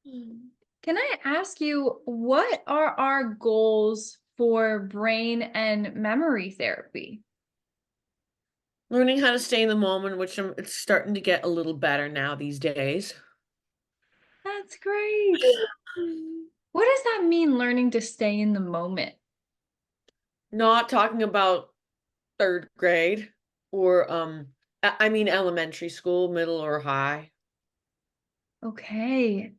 Can I ask you, what are our goals for brain and memory therapy? Learning how to stay in the moment, which it's starting to get a little better now these days. That's great. What does that mean, learning to stay in the moment? Not talking about third grade or I mean elementary school, middle or high. Okay.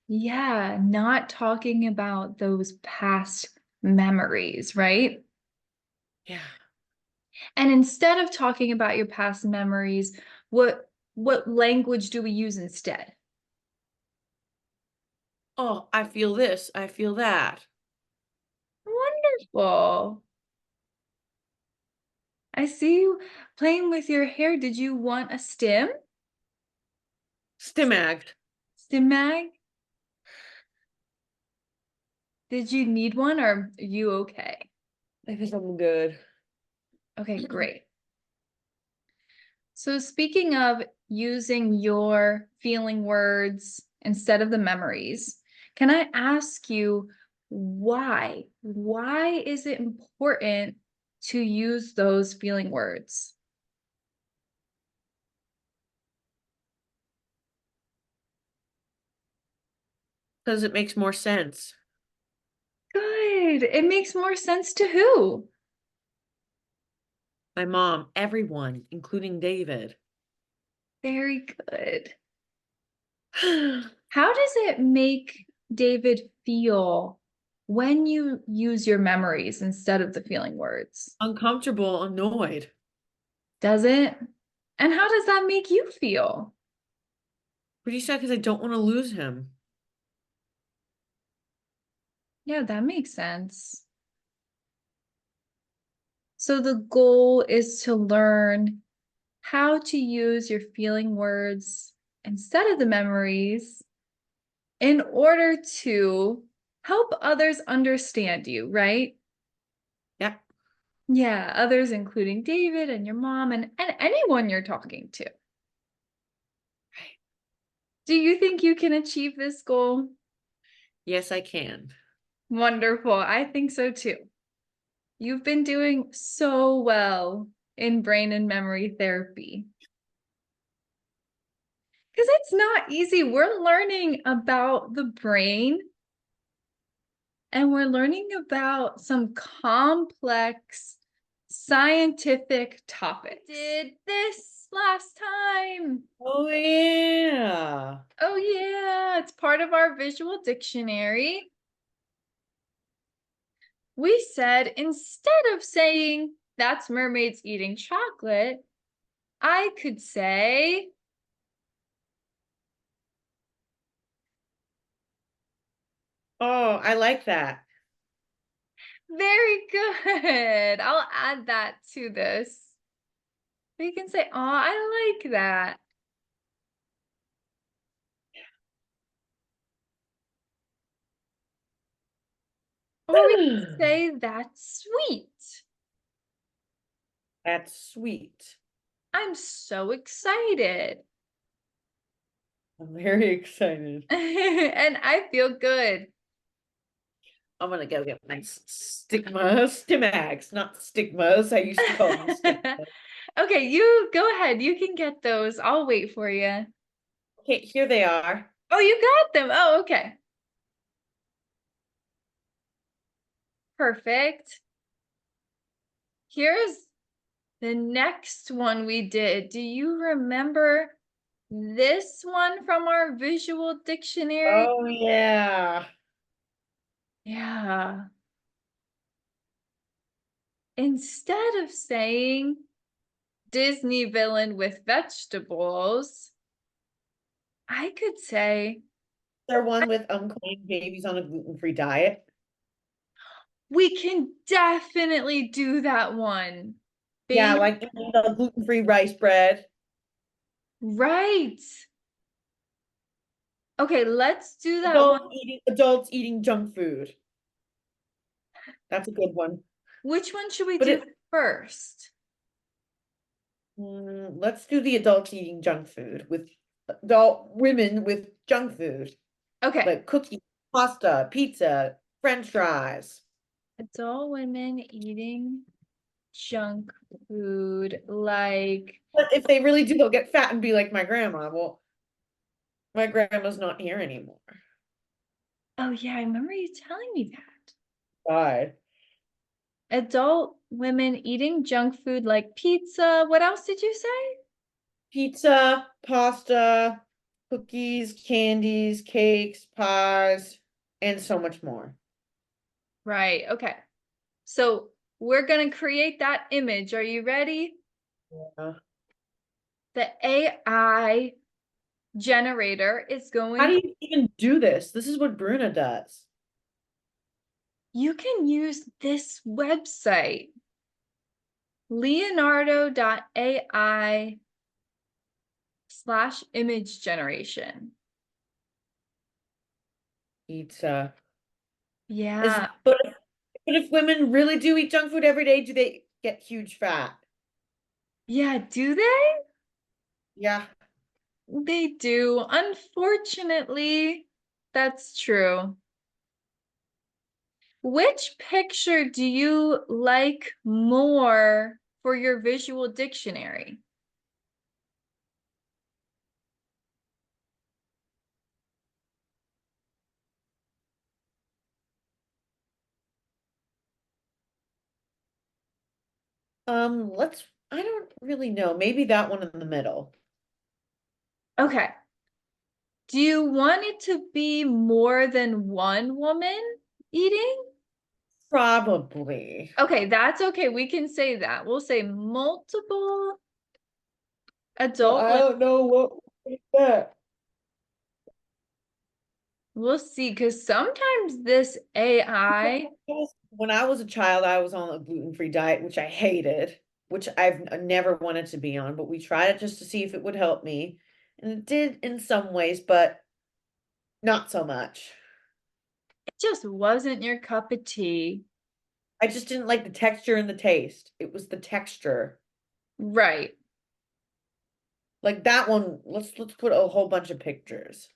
Yeah, not talking about those past memories, right? Yeah. And instead of talking about your past memories, what language do we use instead? Oh, I feel this, I feel that. Wonderful. I see you playing with your hair. Did you want a Stimagged. stim mag? Did you need one or are you okay? I think I'm good. Okay, great. So speaking of using your feeling words instead of the memories, can I ask you why? Why is it important to use those feeling words? Because it makes more sense. Good. It makes more sense to who? My mom, everyone, including David. Very good. How does it make David feel when you use your memories instead of the feeling words? Uncomfortable, annoyed. Does it? And how does that make you feel? Pretty sad because I don't want to lose him. Yeah, that makes sense. So the goal is to learn how to use your feeling words instead of the memories in order to help others understand you, right? Yeah. Yeah, others including David and your mom and anyone you're talking to. Do you think you can achieve this goal? Yes, I can. Wonderful. I think so too. You've been doing so well in brain and memory therapy. Because it's not easy. We're learning about the brain and we're learning about some complex scientific topics. Did this last time. Oh yeah. Oh, yeah, it's part of our visual dictionary. We said instead of saying that's mermaids eating chocolate, I could say, Oh, I like that. very good. I'll add that to this. We can say, oh, I like that. Or we can say that's sweet. That's sweet. I'm so excited. I'm very excited. And I feel good. I'm gonna go get my stimags, not stigmas. I used to call them stigmas. Okay, you go ahead. You can get those. I'll wait for you. Okay, here they are. Oh, you got them. Oh, okay. Perfect. Here's the next one we did. Do you remember this one from our visual dictionary? Oh yeah. Yeah. Instead of saying Disney villain with vegetables, I could say They're one with unclaimed babies on a gluten-free diet. we can definitely do that one. Yeah, Baby, like eating the gluten-free rice bread. right. Okay, let's do that one. Adults eating junk food. That's a good one. Which one should we But do it first? let's do the adults eating junk food with adult women with junk food. Okay. like cookies, pasta, pizza, French fries. Adult women eating junk food like, But if they really do, they'll get fat and be like my grandma. Well, my grandma's not here anymore. oh yeah, I remember you telling me that. God. Adult women eating junk food like pizza. What else did you say? Pizza, pasta, cookies, candies, cakes, pies, and so much more. Right. Okay. So we're going to create that image. Are you ready? Yeah. The AI generator is How do going, you even do this? This is what Bruna does. you can use this website, leonardo.ai/image generation. Pizza. Is Yeah. but if women really do eat junk food every day, do they get huge fat? Yeah. Do they? Yeah. They do. Unfortunately, that's true. Which picture do you like more for your visual dictionary? I don't really know. Maybe that one in the middle. Okay. Do you want it to be more than one woman eating? Probably. Okay, that's okay. We can say that. We'll say multiple But adult I women. don't know what is that. We'll see, because sometimes this AI, When I was a child, I was on a gluten-free diet, which I hated, which I've never wanted to be on, but we tried it just to see if it would help me. And it did in some ways, but not so much. it just wasn't your cup of tea. I just didn't like the texture and the taste. It was the texture. Right. Like that one, let's put a whole bunch of pictures.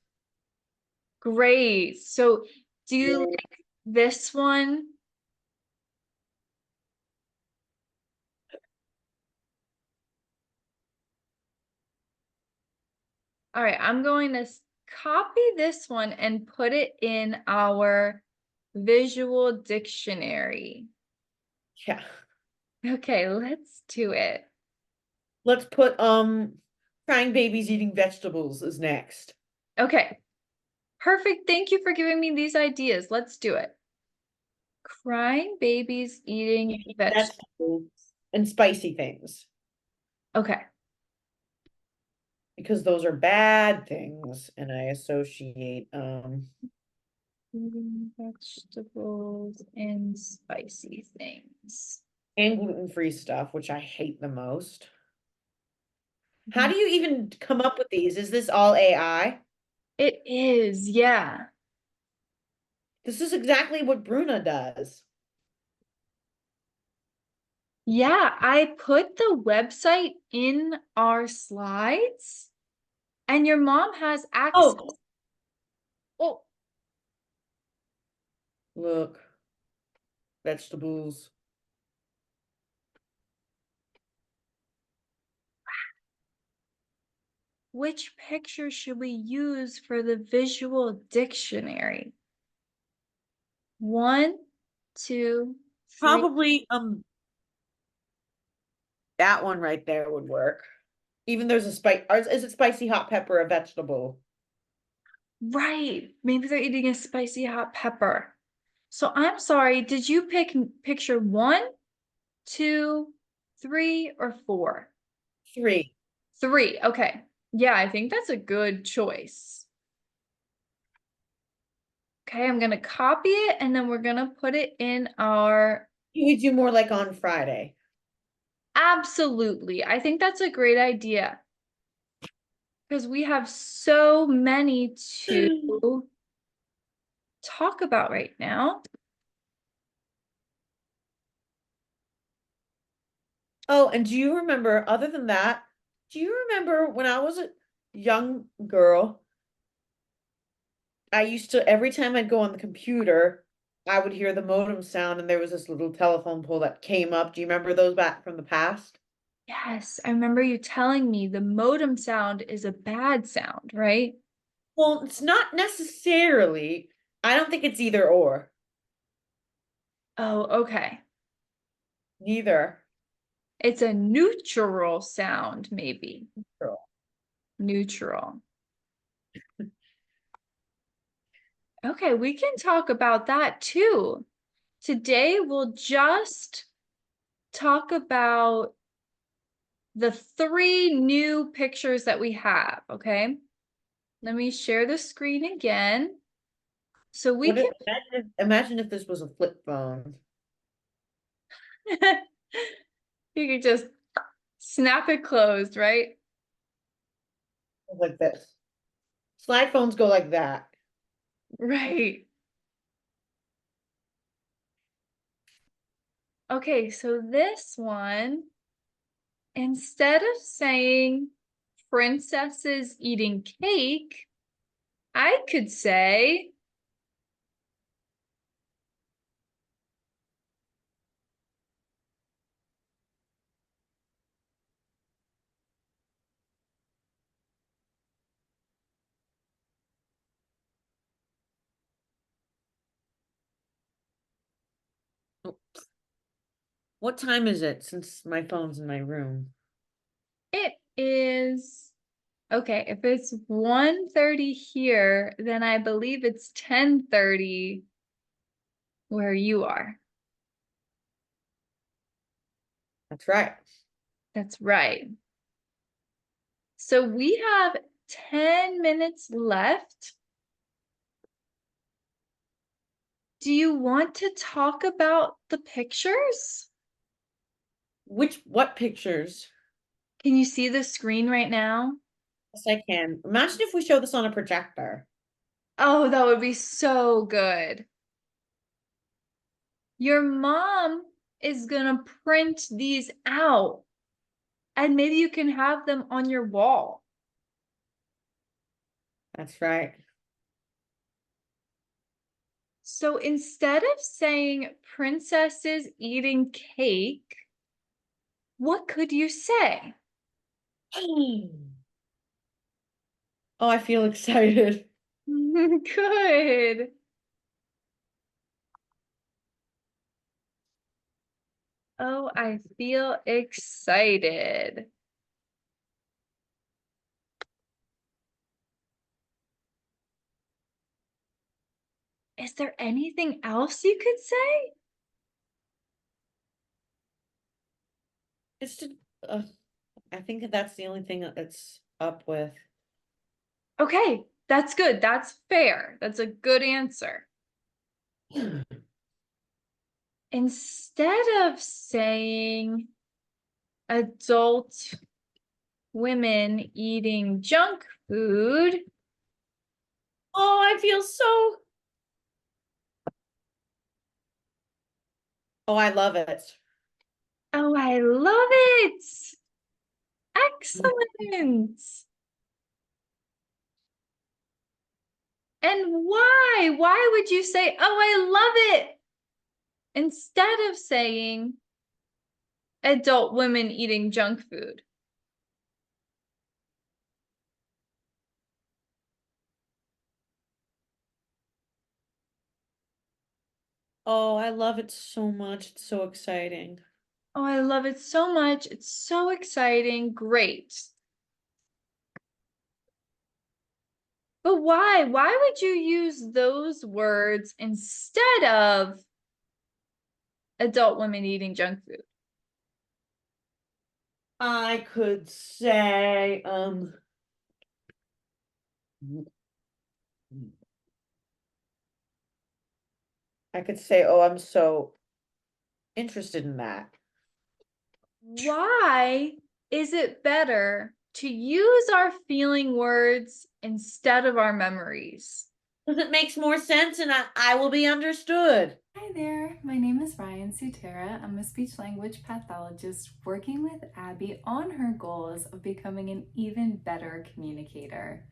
Great. So, do you like this one? All right, I'm going to copy this one and put it in our visual dictionary. Yeah. Okay, let's do it. Let's put crying babies eating vegetables is next. Okay, perfect. Thank you for giving me these ideas. Let's do it. Crying babies eating Eating vegetables. vegetables and spicy things Okay. because those are bad things and I associate Eating vegetables and spicy things. and gluten-free stuff, which I hate the most. How do you even come up with these? Is this all AI? It is, yeah. This is exactly what Bruna does. Yeah, I put the website in our slides, and your mom has access. Oh, Oh, look, vegetables. which picture should we use for the visual dictionary? One, two, three. Probably that one right there would work. Even there's a spice, or is it spicy hot pepper a vegetable? Right. Maybe they're eating a spicy hot pepper. So I'm sorry, did you pick picture one, two, three, or four? Three. Three. Okay. Yeah, I think that's a good choice. Okay, I'm gonna copy it and then we're gonna put it in our, We do more like on Friday. absolutely. I think that's a great idea because we have so many to talk about right now. Oh, and do you remember, other than that, do you remember when I was a young girl, I used to, every time I'd go on the computer, I would hear the modem sound and there was this little telephone pole that came up. Do you remember those back from the past? Yes, I remember you telling me the modem sound is a bad sound, right? Well, it's not necessarily. I don't think it's either or. Oh, okay. Neither. It's a neutral sound, maybe. Neutral. Okay, we can talk about that too. Today we'll just talk about the three new pictures that we have, okay? Let me share the screen again. So we What can if, imagine if this was a flip phone. you could just snap it closed, right? Like this. Slide phones go like that. Right. Okay, so this one, instead of saying princesses eating cake, I could say, Oh, what time is it since my phone's in my room? it is okay, if it's 1:30 here, then I believe it's 10:30 where you are. That's right. That's right. So we have 10 minutes left. Do you want to talk about the pictures? What pictures? Can you see the screen right now? Yes, I can. Imagine if we show this on a projector. Oh, that would be so good. Your mom is gonna print these out, and maybe you can have them on your wall. That's right. So instead of saying princesses eating cake, what could you say? Oh, I feel excited. Good. Oh, I feel excited. Is there anything else you could say? It's just, uh, I think that's the only thing that's up with. Okay, that's good. That's fair. That's a good answer. Instead of saying adult women eating junk food, Oh, I feel so. Oh, I love it. oh, I love it. Excellent. And why? Why would you say, oh, I love it, instead of saying adult women eating junk food? Oh, I love it so much. It's so exciting. Oh, I love it so much. It's so exciting. Great. But why? Why would you use those words instead of adult women eating junk food? I could say, I could say, oh, I'm so interested in that. Why is it better to use our feeling words instead of our memories? Because it makes more sense and I will be understood. Hi there, my name is Ryan Sutera. I'm a speech language pathologist working with Abby on her goals of becoming an even better communicator.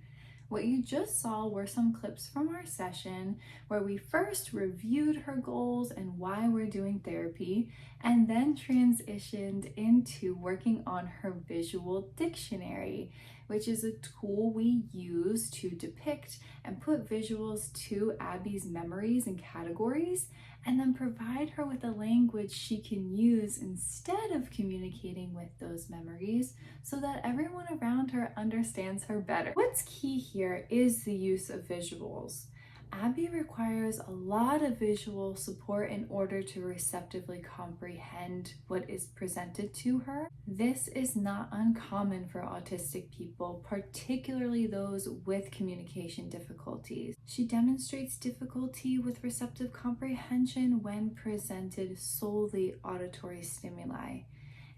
What you just saw were some clips from our session where we first reviewed her goals and why we're doing therapy, and then transitioned into working on her visual dictionary, which is a tool we use to depict and put visuals to Abby's memories and categories, and then provide her with a language she can use instead of communicating with those memories so that everyone around her understands her better. What's key here is the use of visuals. Abbey requires a lot of visual support in order to receptively comprehend what is presented to her. This is not uncommon for autistic people, particularly those with communication difficulties. She demonstrates difficulty with receptive comprehension when presented solely auditory stimuli.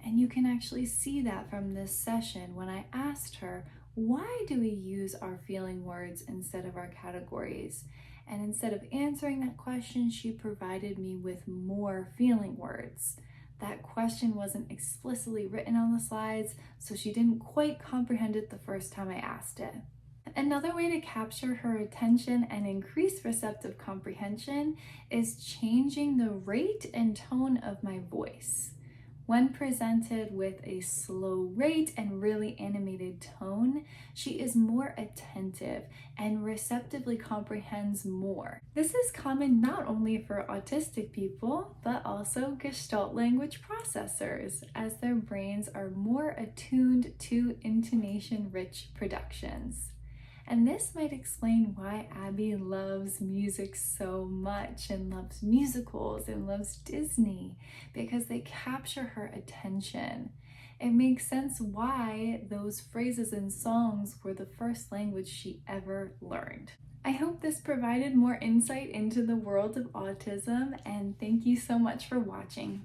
And you can actually see that from this session when I asked her, why do we use our feeling words instead of our categories? And instead of answering that question, she provided me with more feeling words. That question wasn't explicitly written on the slides, so she didn't quite comprehend it the first time I asked it. Another way to capture her attention and increase receptive comprehension is changing the rate and tone of my voice. When presented with a slow rate and really animated tone, she is more attentive and receptively comprehends more. This is common not only for autistic people, but also Gestalt language processors, as their brains are more attuned to intonation-rich productions. And this might explain why Abbey loves music so much and loves musicals and loves Disney, because they capture her attention. It makes sense why those phrases and songs were the first language she ever learned. I hope this provided more insight into the world of autism, and thank you so much for watching.